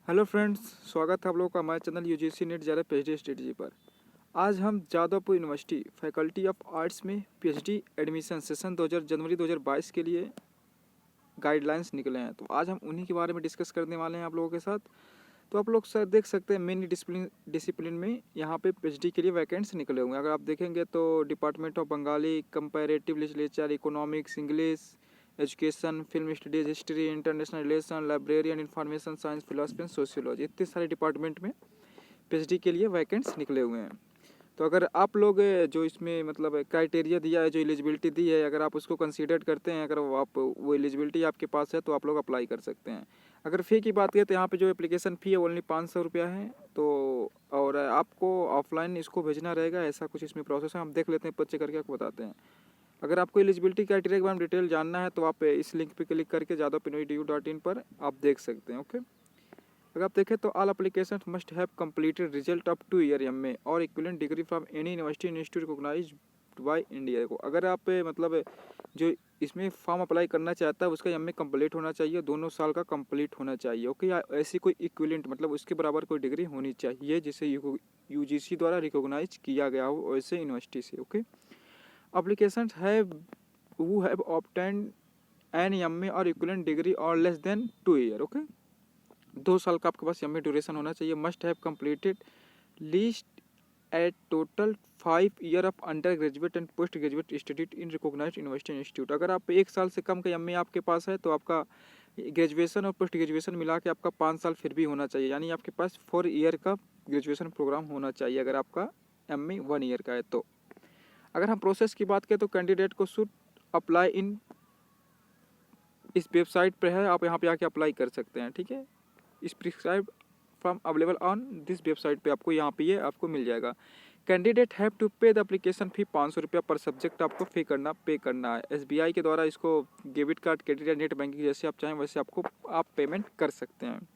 Hello friends, स्वागत है आप लोगों का हमारे चैनल यूजीसी नेट ज़्यादा पीएचडी स्ट्रेटजी पर। आज हम Jadavpur university faculty of arts में पीएचडी एडमिशन सेशन 2000 जनवरी 2022 के लिए गाइडलाइंस निकले हैं। तो आज हम उन्हीं के बारे में डिस्कस करने वाले हैं आप लोगों के साथ। तो आप लोग सर देख सकते हैं मेन डिसिप्लिन में यहाँ पे पीएचडी के लिए वैकेंट्स निकले हुए हैं। अगर आप देखेंगे तो department of Bengali, comparative literature, economics, English, education, film studies, history, international relation, library and information science, philosophy and sociology, इतने सारे डिपार्टमेंट में पीएचडी के लिए वैकेंट्स निकले हुए हैं। तो अगर आप लोग जो इसमें मतलब क्राइटेरिया दिया है, जो एलिजिबिलिटी दी है, अगर आप उसको कंसीडर करते हैं, अगर आप वो एलिजिबिलिटी आपके पास है तो आप लोग अप्लाई कर सकते हैं। अगर फ़ी की बात करें तो यहाँ पे जो एप्लीकेशन फ़ी है ओनली 500 रुपया है। तो और आपको ऑफलाइन इसको भेजना रहेगा, ऐसा कुछ इसमें प्रोसेस है। हम देख लेते हैं, बच्चे करके आपको बताते हैं। अगर आपको एलिजिबिलिटी क्राइटेरिया के बारे में डिटेल जानना है तो आप इस लिंक पे क्लिक करके jadavpinoedu.in पर आप देख सकते हैं। ओके, अगर आप देखें तो all application must have completed result of 2 year MA or equivalent degree from any university institute recognised by India को। अगर आप मतलब जो इसमें फॉर्म अप्लाई करना चाहता है उसका एमए कंप्लीट होना चाहिए, 2 साल का कंप्लीट होना चाहिए। ओके, या ऐसी कोई इक्विवेलेंट मतलब उसके बराबर कोई डिग्री होनी चाहिए जिसे यूजीसी द्वारा रिकॉग्नाइज किया गया हो वैसे यूनिवर्सिटी से। Okay, applications have who have obtained an MA और इक्विवेलेंट डिग्री और लेस देन 2 ईयर। ओके, 2 साल का आपके पास एमए ड्यूरेशन होना चाहिए। Must have completed least at total 5 year of undergraduate and postgraduate study in recognised university institute. अगर आप 1 साल से कम का एमए आपके पास है तो आपका ग्रेजुएशन और पोस्ट ग्रेजुएशन मिला के आपका 5 साल फिर भी होना चाहिए, यानी आपके पास 4 ईयर का ग्रेजुएशन प्रोग्राम होना चाहिए अगर आपका एमए 1 ईयर का है तो। अगर हम प्रोसेस की बात करें तो कैंडिडेट को शुड अप्लाई इन इस वेबसाइट पर है, आप यहाँ पे आके अप्लाई कर सकते हैं। ठीक है, इस prescribe from available on this website पे आपको यहाँ पे ये आपको मिल जाएगा। कैंडिडेट हैव टू पे द एप्लीकेशन फ़ी 500 रुपया पर सब्जेक्ट आपको पे करना है। एसबीआई के द्वारा इसको डेबिट कार्ड, क्रेडिट या नेट बैंकिंग जैसे आप चाहें वैसे आप पेमेंट कर सकते हैं।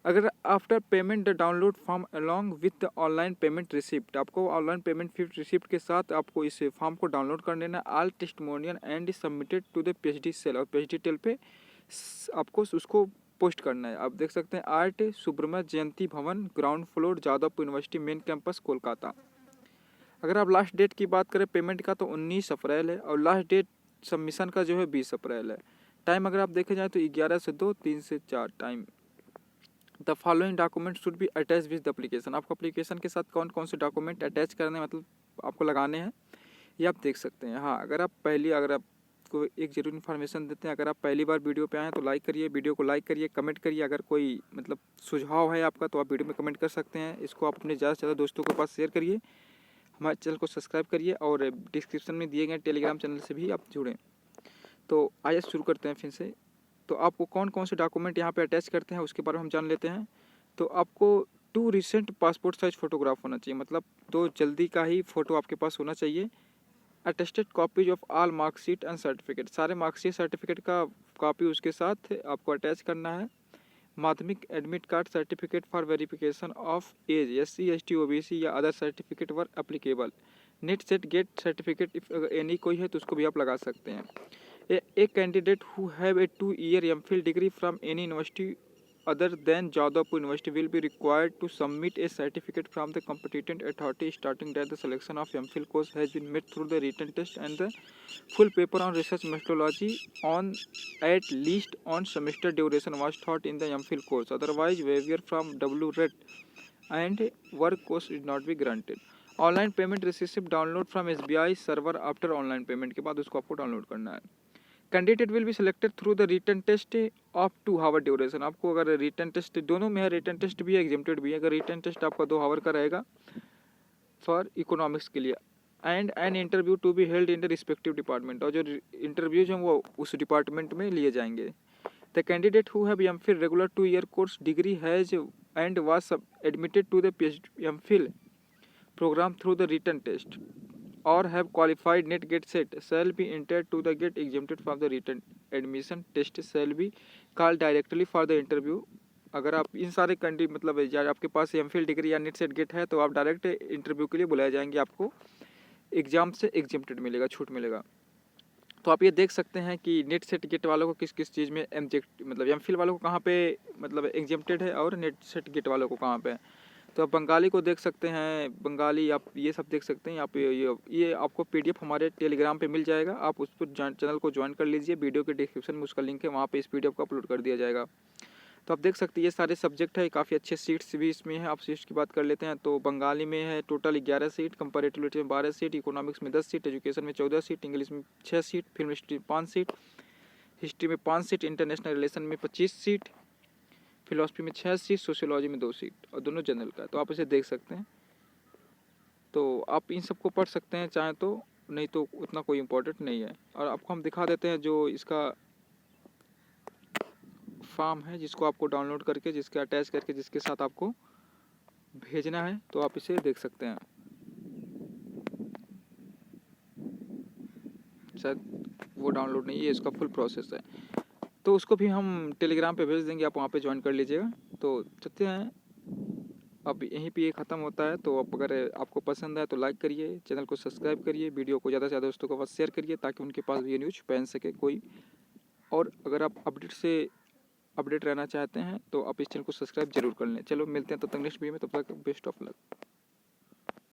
अगर after payment the download form along with the online payment receipt, आपको ऑनलाइन पेमेंट रिसिप्ट के साथ आपको इस फॉर्म को डाउनलोड कर लेना। All testimonial and submitted to the PhD cell, और पीएचडी टेल पे आपको उसको पोस्ट करना है। आप देख सकते हैं आर्ट सुब्रमण्य जयंती भवन, ground floor, Jadavpur university main campus, Kolkata. अगर आप लास्ट डेट की बात करें पेमेंट का तो 19 अप्रैल है और लास्ट डेट सबमिशन का जो है 20 अप्रैल है। टाइम अगर आप देखे जाए तो 11 से 2, 3 से 4 time. The following document should be attach with the application, आपको एप्लीकेशन के साथ कौन कौन से डॉक्यूमेंट अटैच करने मतलब आपको लगाने हैं ये आप देख सकते हैं। हाँ, अगर आपको एक जरूर इन्फॉर्मेशन देते हैं, अगर आप पहली बार वीडियो पे आए हैं तो लाइक करिए, वीडियो को लाइक करिए, कमेंट करिए। अगर कोई मतलब सुझाव है आपका तो आप वीडियो में कमेंट कर सकते हैं। इसको आप अपने ज़्यादा से ज़्यादा दोस्तों के पास शेयर करिए। हमारे चैनल को सब्सक्राइब करिए और डिस्क्रिप्शन में दिए गए टेलीग्राम चैनल से भी आप जुड़ें। तो आइए शुरू करते हैं फिर से। तो आपको कौन कौन से डॉक्यूमेंट यहाँ पे अटैच करते हैं उसके बारे में हम जान लेते हैं। तो आपको 2 रिसेंट पासपोर्ट साइज फ़ोटोग्राफ होना चाहिए, मतलब 2 जल्दी का ही फ़ोटो आपके पास होना चाहिए। Attested copies of all marksheet and certificate, सारे मार्कशीट सर्टिफिकेट का कॉपी उसके साथ आपको अटैच करना है। माध्यमिक admit card, certificate for verification of age, SC ST OBC या other certificate where applicable. NET SET GATE certificate if any कोई है तो उसको भी आप लगा सकते हैं। A candidate who have a 2-year MPhil degree from any university other than Jadavpur University will be required to submit a certificate from the competent authority starting that the selection of MPhil course has been made through the written test and the full paper on research methodology on at least on semester duration was taught in the MPhil course. Otherwise, waiver from WRET and work course did not be granted. Online payment receipt download from SBI server after online payment के बाद उसको आपको download करना है। Candidate will be selected through the written test of 2 hour duration, आपको अगर written test दोनों में है, रिटन टेस्ट भी है, एग्जाम्प्टेड भी है। अगर रिटन टेस्ट आपका 2 आवर का रहेगा फॉर इकोनॉमिक्स के लिए, and an interview to be held in the respective department, और जो इंटरव्यूज हैं वो उस डिपार्टमेंट में लिए जाएंगे। The candidate who have MPhil regular 2 year course degree has and was admitted to the MPhil program through the written test or have qualified net get set shall be entered to the get exempted from the written admission test shall be called directly for the interview। अगर आप इन सारे कंडी मतलब आपके पास MPhil degree या net SET gate है तो आप direct interview के लिए बुलाए जाएंगे, आपको एग्जाम से एग्जेम्प्टेड मिलेगा, छूट मिलेगा। तो आप ये देख सकते हैं कि नेट सेट गेट वालों को किस किस चीज़ में मतलब एमफिल वालों को कहाँ पे मतलब एग्जेम्प्टेड है और नेट सेट गेट वालों को कहाँ पे है। तो आप बंगाली को देख सकते हैं, बंगाली आप ये सब देख सकते हैं। आप ये आपको पीडीएफ हमारे टेलीग्राम पे मिल जाएगा, आप उस पर चैनल को ज्वाइन कर लीजिए। वीडियो के डिस्क्रिप्शन में उसका लिंक है, वहाँ पे इस पीडीएफ को अपलोड कर दिया जाएगा। तो आप देख सकते हैं ये सारे सब्जेक्ट है, काफ़ी अच्छे सीट्स भी इसमें है। आप सीट्स की बात कर लेते हैं तो बंगाली में है टोटल 11 सीट, कंपैरेटिविटी में 12 सीट, इकोनॉमिक्स में 10 सीट, एजुकेशन में 14 सीट, इंग्लिश में 6 seat, film history 5 seat, history में 5 सीट, इंटरनेशनल रिलेशन में 25 सीट, फिलोसफी में 6 सीट, सोशियोलॉजी में 2 सीट और दोनों जनरल का। तो आप इसे देख सकते हैं। तो आप इन सबको पढ़ सकते हैं चाहे तो, नहीं तो उतना कोई इम्पोर्टेंट नहीं है। और आपको हम दिखा देते हैं जो इसका फॉर्म है, जिसको आपको डाउनलोड करके, जिसके अटैच करके, जिसके साथ आपको भेजना है, तो आप इसे देख सकते हैं। शायद वो डाउनलोड नहीं है, इसका फुल प्रोसेस है, तो उसको भी हम टेलीग्राम पे भेज देंगे, आप वहाँ पे ज्वाइन कर लीजिएगा। तो चलते हैं, अब यहीं पे ये ख़त्म होता है। तो आप अगर आपको पसंद आए तो लाइक करिए, चैनल को सब्सक्राइब करिए, वीडियो को ज़्यादा से ज़्यादा दोस्तों के पास शेयर करिए ताकि उनके पास भी ये न्यूज़ पहुंच सके कोई। और अगर आप अपडेट रहना चाहते हैं तो आप इस चैनल को सब्सक्राइब जरूर कर लें। चलो मिलते हैं तब तक नेक्स्ट वीडियो में, तब तक बेस्ट ऑफ लक।